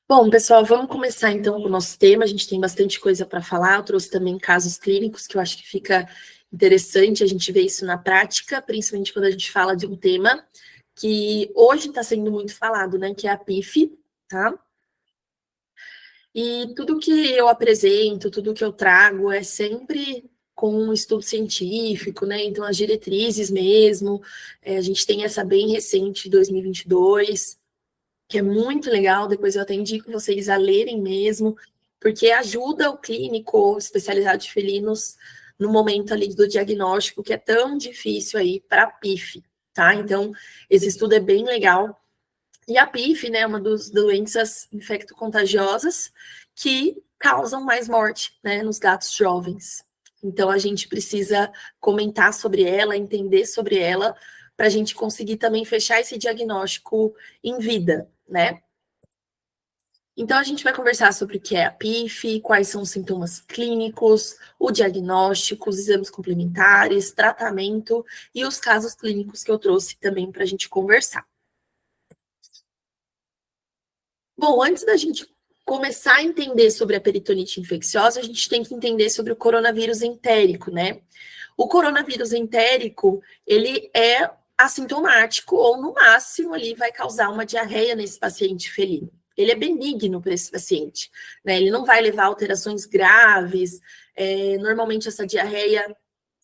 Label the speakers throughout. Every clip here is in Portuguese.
Speaker 1: Bom, pessoal, vamos começar então com o nosso tema. A gente tem bastante coisa para falar. Eu trouxe também casos clínicos que eu acho que fica interessante a gente ver isso na prática, principalmente quando a gente fala de um tema que hoje está sendo muito falado, né? Que é a PIF, tá? E tudo que eu apresento, tudo que eu trago é sempre com um estudo científico, né? Então, as diretrizes mesmo. A gente tem essa bem recente, 2022, que é muito legal, depois eu até indico vocês a lerem mesmo, porque ajuda o clínico especializado de felinos no momento ali do diagnóstico, que é tão difícil aí para a PIF, tá? Então, esse estudo é bem legal. E a PIF, né, é uma das doenças infecto-contagiosas que causam mais morte, né, nos gatos jovens. Então, a gente precisa comentar sobre ela, entender sobre ela, para a gente conseguir também fechar esse diagnóstico em vida, né? Então, a gente vai conversar sobre o que é a PIF, quais são os sintomas clínicos, o diagnóstico, os exames complementares, tratamento e os casos clínicos que eu trouxe também para a gente conversar. Bom, antes da gente começar a entender sobre a peritonite infecciosa, a gente tem que entender sobre o coronavírus entérico, né? O coronavírus entérico, ele é assintomático ou, no máximo, ali vai causar uma diarreia nesse paciente felino. Ele é benigno para esse paciente, né? Ele não vai levar a alterações graves. Normalmente, essa diarreia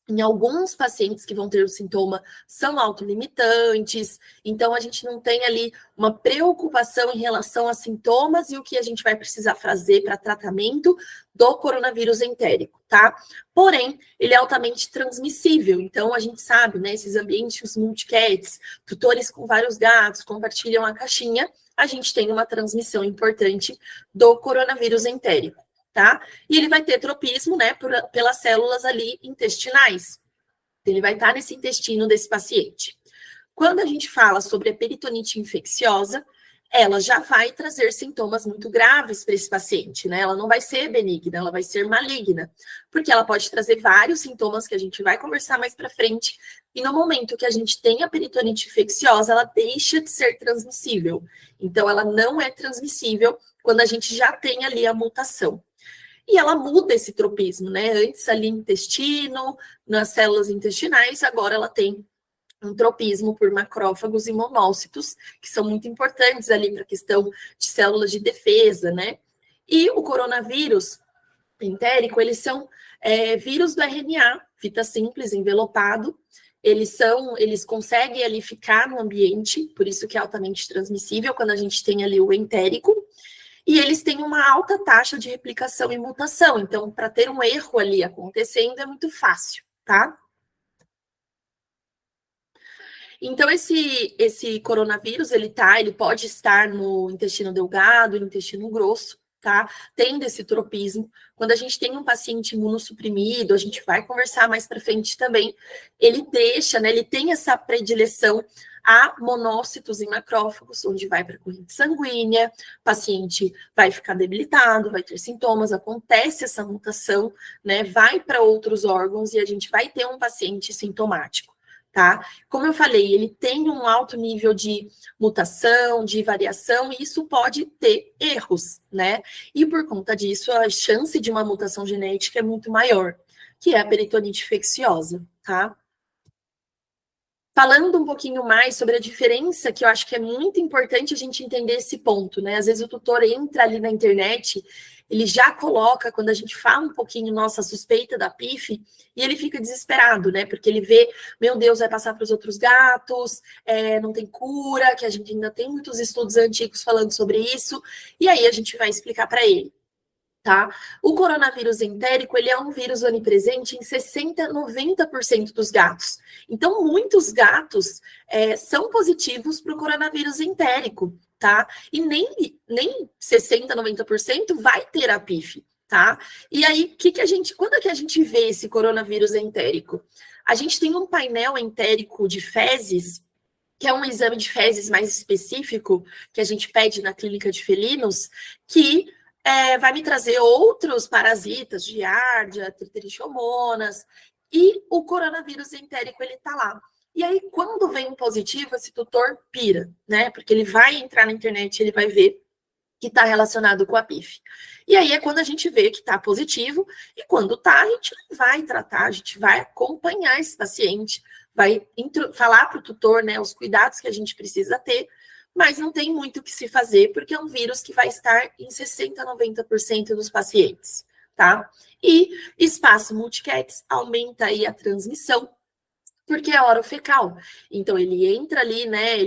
Speaker 1: em alguns pacientes que vão ter o sintoma são autolimitantes, então a gente não tem ali uma preocupação em relação a sintomas e o que a gente vai precisar fazer para tratamento do coronavírus entérico, tá? Porém, ele é altamente transmissível, então a gente sabe, né, esses ambientes multicats, tutores com vários gatos compartilham a caixinha, a gente tem uma transmissão importante do coronavírus entérico. Tá? E ele vai ter tropismo, né, pelas células ali intestinais. Ele vai estar nesse intestino desse paciente. Quando a gente fala sobre a peritonite infecciosa, ela já vai trazer sintomas muito graves para esse paciente, né? Ela não vai ser benigna, ela vai ser maligna, porque ela pode trazer vários sintomas que a gente vai conversar mais para frente. E no momento que a gente tem a peritonite infecciosa, ela deixa de ser transmissível. Então, ela não é transmissível quando a gente já tem ali a mutação. E ela muda esse tropismo, né? Antes ali intestino, nas células intestinais, agora ela tem um tropismo por macrófagos e monócitos, que são muito importantes ali para a questão de células de defesa, né? E o coronavírus entérico, eles são vírus do RNA, fita simples, envelopado. Eles conseguem ali ficar no ambiente, por isso que é altamente transmissível quando a gente tem ali o entérico. E eles têm uma alta taxa de replicação e mutação. Então, para ter um erro ali acontecendo é muito fácil, tá? Então, esse coronavírus, ele pode estar no intestino delgado, no intestino grosso, tá? Tendo esse tropismo. Quando a gente tem um paciente imunossuprimido, a gente vai conversar mais para frente também, ele deixa, né? Ele tem essa predileção a monócitos e macrófagos, onde vai para a corrente sanguínea, o paciente vai ficar debilitado, vai ter sintomas, acontece essa mutação, né? Vai para outros órgãos e a gente vai ter um paciente sintomático. Tá? Como eu falei, ele tem um alto nível de mutação, de variação, e isso pode ter erros, né? E por conta disso, a chance de uma mutação genética é muito maior, que é a peritonite infecciosa, tá? Falando um pouquinho mais sobre a diferença, que eu acho que é muito importante a gente entender esse ponto, né? Às vezes o tutor entra ali na internet, ele já coloca, quando a gente fala um pouquinho, nossa, suspeita da PIF, e ele fica desesperado, né? Porque ele vê, meu Deus, vai passar para os outros gatos, não tem cura, que a gente ainda tem muitos estudos antigos falando sobre isso, e aí a gente vai explicar para ele. Tá? O coronavírus entérico, ele é um vírus onipresente em 60, 90% dos gatos. Então, muitos gatos são positivos para o coronavírus entérico, tá? E nem 60, 90% vai ter a PIF, tá? E aí, quando é que a gente vê esse coronavírus entérico? A gente tem um painel entérico de fezes, que é um exame de fezes mais específico, que a gente pede na clínica de felinos, que vai me trazer outros parasitas, giardia, trichomoniasis, e o coronavírus entérico, ele tá lá. E aí, quando vem um positivo, esse tutor pira, né? Porque ele vai entrar na internet, ele vai ver que está relacionado com a PIF. E aí é quando a gente vê que está positivo, e quando está, a gente não vai tratar, a gente vai acompanhar esse paciente, vai falar para o tutor, né, os cuidados que a gente precisa ter, mas não tem muito o que se fazer, porque é um vírus que vai estar em 60% a 90% dos pacientes, tá? E espaço multicaps aumenta aí a transmissão, porque é orofecal. Então, ele entra ali, né,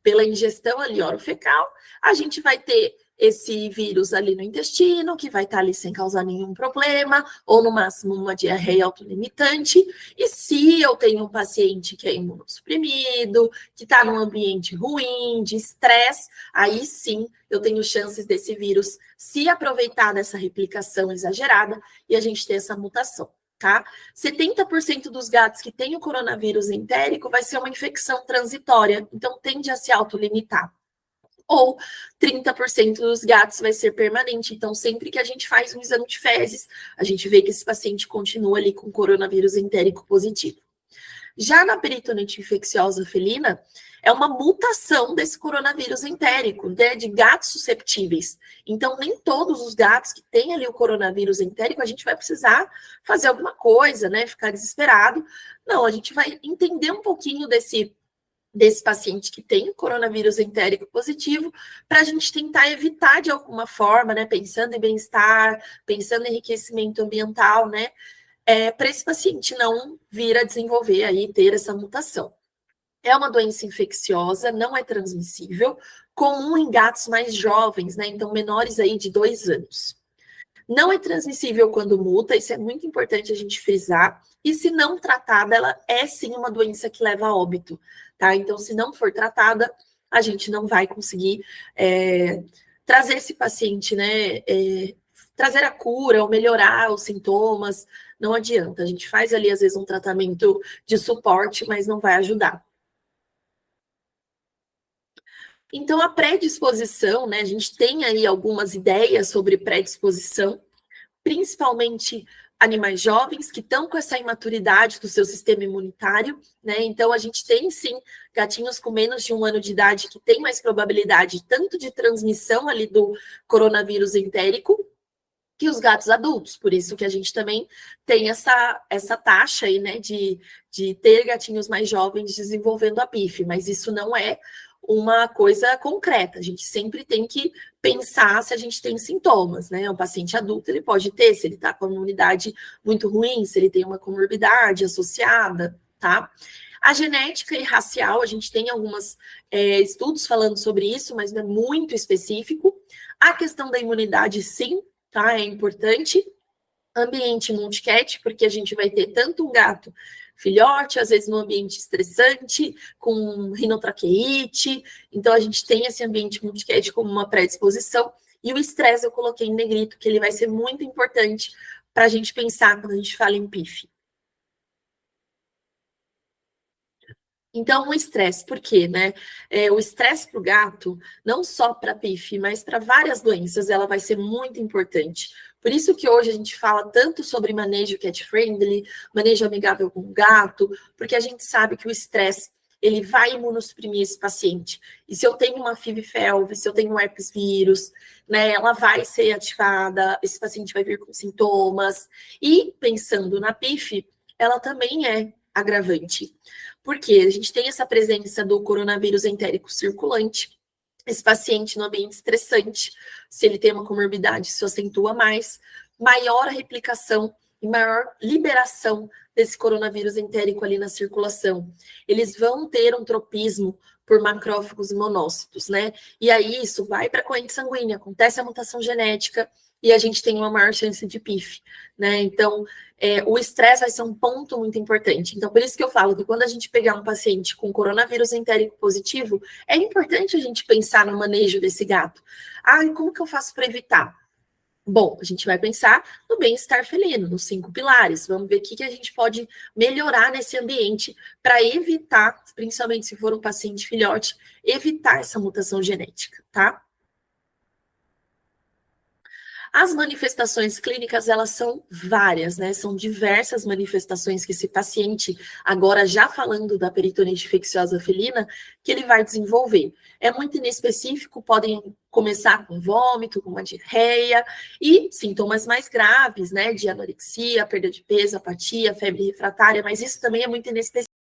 Speaker 1: pela ingestão ali orofecal, a gente vai ter esse vírus ali no intestino, que vai estar ali sem causar nenhum problema, ou no máximo uma diarreia autolimitante. E se eu tenho um paciente que é imunossuprimido, que está num ambiente ruim, de estresse, aí sim eu tenho chances desse vírus se aproveitar dessa replicação exagerada e a gente ter essa mutação. Tá? 70% dos gatos que têm o coronavírus entérico vai ser uma infecção transitória, então tende a se autolimitar. Ou 30% dos gatos vai ser permanente, então sempre que a gente faz um exame de fezes, a gente vê que esse paciente continua ali com coronavírus entérico positivo. Já na peritonite infecciosa felina, é uma mutação desse coronavírus entérico, né, de gatos susceptíveis. Então, nem todos os gatos que têm ali o coronavírus entérico, a gente vai precisar fazer alguma coisa, né, ficar desesperado. Não, a gente vai entender um pouquinho desse paciente que tem o coronavírus entérico positivo, para a gente tentar evitar de alguma forma, né, pensando em bem-estar, pensando em enriquecimento ambiental, né, para esse paciente não vir a desenvolver aí, ter essa mutação. É uma doença infecciosa, não é transmissível, comum em gatos mais jovens, né? Então, menores aí de 2 anos. Não é transmissível quando muta, isso é muito importante a gente frisar. E se não tratada, ela é sim uma doença que leva a óbito, tá? Então, se não for tratada, a gente não vai conseguir trazer esse paciente, né? Trazer a cura ou melhorar os sintomas, não adianta. A gente faz ali, às vezes, um tratamento de suporte, mas não vai ajudar. Então, a predisposição, né? A gente tem aí algumas ideias sobre predisposição, principalmente animais jovens que estão com essa imaturidade do seu sistema imunitário, né? Então, a gente tem sim gatinhos com menos de 1 ano de idade que tem mais probabilidade tanto de transmissão ali do coronavírus entérico que os gatos adultos. Por isso que a gente também tem essa taxa aí, né, de ter gatinhos mais jovens desenvolvendo a PIF, mas isso não é uma coisa concreta. A gente sempre tem que pensar se a gente tem sintomas, né? O paciente adulto, ele pode ter, se ele está com a imunidade muito ruim, se ele tem uma comorbidade associada, tá? A genética e racial, a gente tem alguns estudos falando sobre isso, mas não é muito específico. A questão da imunidade, sim, tá? É importante. Ambiente multicat, porque a gente vai ter tanto um gato filhote, às vezes num ambiente estressante, com rinotraqueite, então a gente tem esse ambiente multicat como uma predisposição, e o estresse eu coloquei em negrito, que ele vai ser muito importante para a gente pensar quando a gente fala em PIF. Então, o estresse, por quê, né? O estresse para o gato, não só para PIF, mas para várias doenças, ela vai ser muito importante. Por isso que hoje a gente fala tanto sobre manejo cat-friendly, manejo amigável com o gato, porque a gente sabe que o estresse, ele vai imunossuprimir esse paciente. E se eu tenho uma FIV-FeLV, se eu tenho um herpes vírus, né, ela vai ser ativada, esse paciente vai vir com sintomas. E pensando na PIF, ela também é agravante. Porque a gente tem essa presença do coronavírus entérico circulante, esse paciente no ambiente estressante, se ele tem uma comorbidade, isso acentua mais, maior a replicação e maior liberação desse coronavírus entérico ali na circulação. Eles vão ter um tropismo por macrófagos e monócitos, né? E aí isso vai para a corrente sanguínea, acontece a mutação genética e a gente tem uma maior chance de PIF, né? Então, o estresse vai ser um ponto muito importante. Então, por isso que eu falo que quando a gente pegar um paciente com coronavírus entérico positivo, é importante a gente pensar no manejo desse gato. Ah, e como que eu faço para evitar? Bom, a gente vai pensar no bem-estar felino, nos 5 pilares. Vamos ver o que a gente pode melhorar nesse ambiente para evitar, principalmente se for um paciente filhote, evitar essa mutação genética, tá? As manifestações clínicas, elas são várias, né? São diversas manifestações que esse paciente, agora já falando da peritonite infecciosa felina, que ele vai desenvolver. É muito inespecífico, podem começar com vômito, com uma diarreia, e sintomas mais graves, né? De anorexia, perda de peso, apatia, febre refratária, mas isso também é muito inespecífico.